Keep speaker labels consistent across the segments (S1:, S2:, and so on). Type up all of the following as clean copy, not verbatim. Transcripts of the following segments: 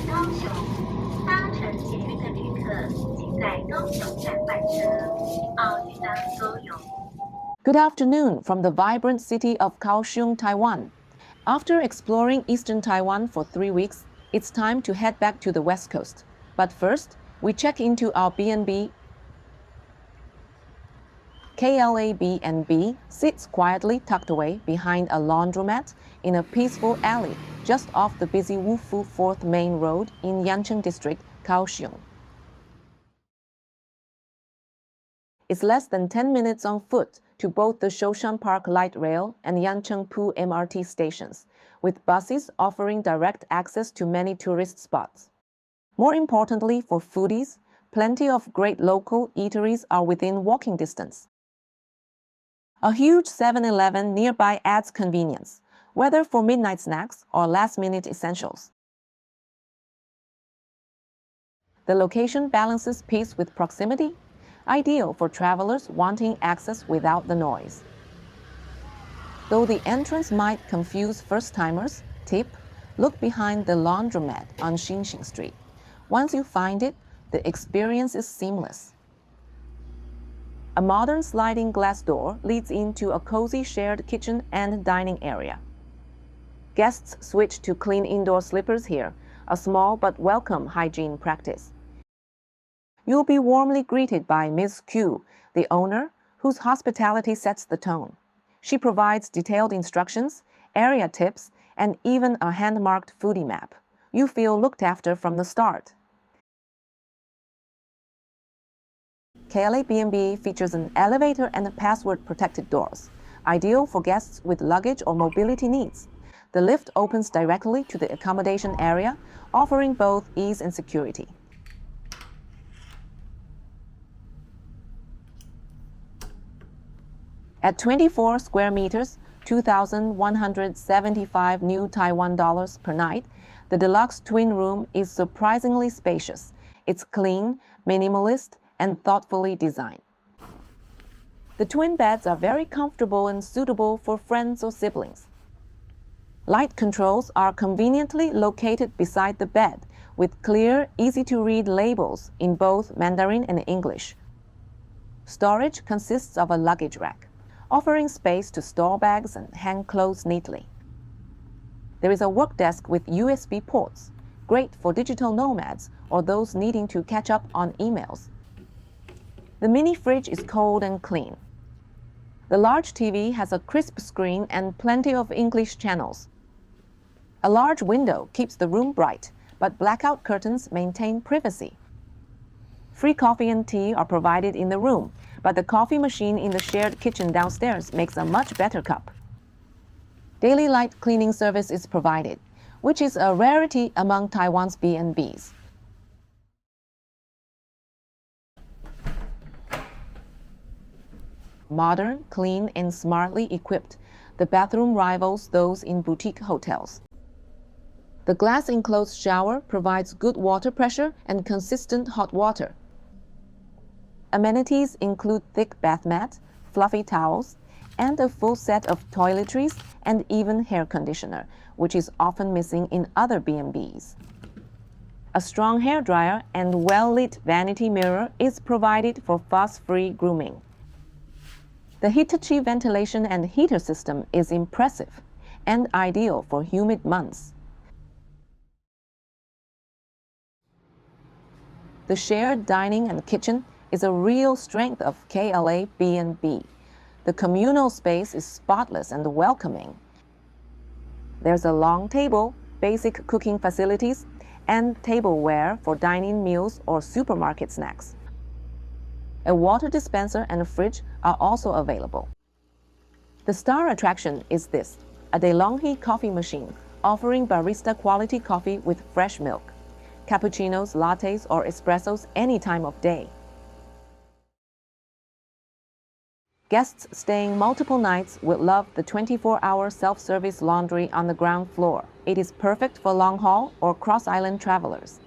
S1: 高雄，搭乘捷运的旅客，请在高雄站换车。我回到高雄。
S2: Good afternoon from the vibrant city of Kaohsiung, Taiwan. After exploring eastern Taiwan for 3 weeks, it's time to head back to the west coast. But first, we check into our B&B. KLA B&B sits quietly tucked away behind a laundromat in a peaceful alley just off the busy Wufu 4th Main Road in Yancheng District, Kaohsiung. It's less than 10 minutes on foot to both the Shoshan Park Light Rail and Yancheng Pu MRT stations, with buses offering direct access to many tourist spots. More importantly for foodies, plenty of great local eateries are within walking distance. A huge 7-Eleven nearby adds convenience, whether for midnight snacks or last-minute essentials. The location balances peace with proximity, ideal for travelers wanting access without the noise. Though the entrance might confuse first-timers, tip, look behind the laundromat on Xinxing Street. Once you find it, the experience is seamless. A modern sliding glass door leads into a cozy shared kitchen and dining area. Guests switch to clean indoor slippers here, a small but welcome hygiene practice. You'll be warmly greeted by Ms. Q, the owner, whose hospitality sets the tone. She provides detailed instructions, area tips, and even a hand-marked foodie map. You feel looked after from the start. KLA B&B features an elevator and password-protected doors, ideal for guests with luggage or mobility needs. The lift opens directly to the accommodation area, offering both ease and security. At 24 square meters, 2,175 new Taiwan dollars per night, the Deluxe Twin Room is surprisingly spacious. It's clean, minimalist, and thoughtfully designed. The twin beds are very comfortable and suitable for friends or siblings. Light controls are conveniently located beside the bed, with clear, easy-to-read labels in both Mandarin and English. Storage consists of a luggage rack, offering space to store bags and hang clothes neatly. There is a work desk with USB ports, great for digital nomads or those needing to catch up on emails. The mini fridge is cold and clean. The large TV has a crisp screen and plenty of English channels. A large window keeps the room bright, but blackout curtains maintain privacy. Free coffee and tea are provided in the room, but the coffee machine in the shared kitchen downstairs makes a much better cup. Daily light cleaning service is provided, which is a rarity among Taiwan's B&Bs. Modern, clean, and smartly equipped, the bathroom rivals those in boutique hotels. The glass-enclosed shower provides good water pressure and consistent hot water. Amenities include thick bath mat, fluffy towels, and a full set of toiletries and even hair conditioner, which is often missing in other B&Bs. A strong hairdryer and well-lit vanity mirror is provided for fuss-free grooming. The Hitachi ventilation and heater system is impressive and ideal for humid months. The shared dining and kitchen is a real strength of KLA B&B. The communal space is spotless and welcoming. There's a long table, basic cooking facilities, and tableware for dining meals or supermarket snacks. A water dispenser and a fridge are also available. The star attraction is this, a DeLonghi coffee machine offering barista quality coffee with fresh milk, cappuccinos, lattes, or espressos any time of day. Guests staying multiple nights will love the 24-hour self-service laundry on the ground floor. It is perfect for long-haul or cross-island travelers.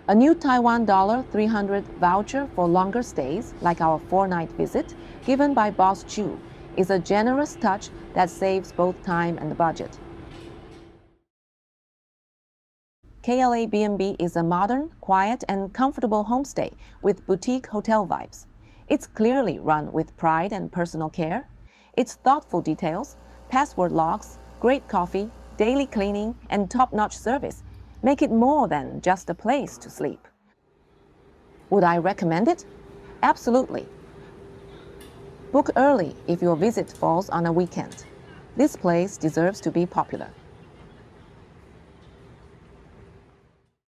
S2: A new Taiwan $300 voucher for longer stays, like our 4-night visit, given by Boss Chu, is a generous touch that saves both time and budget. KLA B&B is a modern, quiet, and comfortable homestay with boutique hotel vibes. It's clearly run with pride and personal care. Its thoughtful details, password locks, great coffee, daily cleaning, and top-notch service make it more than just a place to sleep. Would I recommend it? Absolutely. Book early if your visit falls on a weekend. This place deserves to be popular.